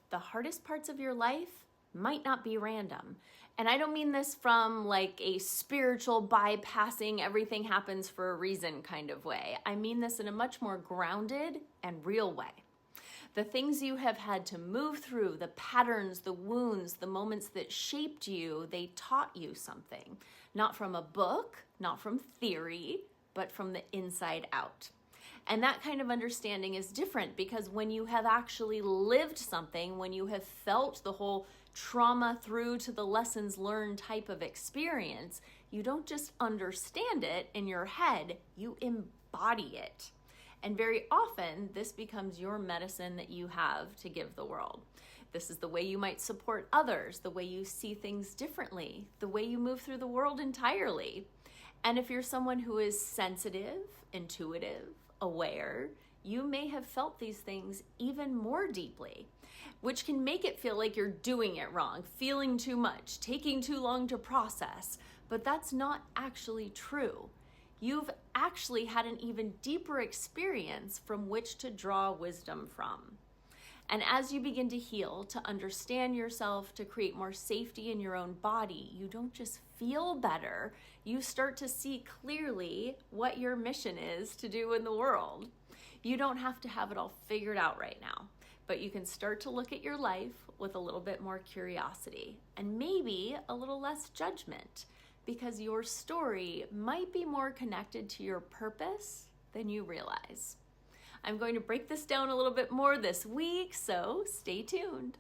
the hardest parts of your life might not be random. And I don't mean this from like a spiritual bypassing everything happens for a reason kind of way. I mean this in a much more grounded and real way. The things you have had to move through, the patterns, the wounds, the moments that shaped you, they taught you something. Not from a book, not from theory, but from the inside out. And that kind of understanding is different because when you have actually lived something, when you have felt the whole trauma through to the lessons learned type of experience, you don't just understand it in your head, you embody it. And very often, this becomes your medicine that you have to give the world. This is the way you might support others, the way you see things differently, the way you move through the world entirely. And if you're someone who is sensitive, intuitive, aware, you may have felt these things even more deeply, which can make it feel like you're doing it wrong, feeling too much, taking too long to process. But that's not actually true. You've actually had an even deeper experience from which to draw wisdom from. And as you begin to heal, to understand yourself, to create more safety in your own body, you don't just feel better, you start to see clearly what your mission is to do in the world. You don't have to have it all figured out right now, but you can start to look at your life with a little bit more curiosity and maybe a little less judgment, because your story might be more connected to your purpose than you realize. I'm going to break this down a little bit more this week, so stay tuned.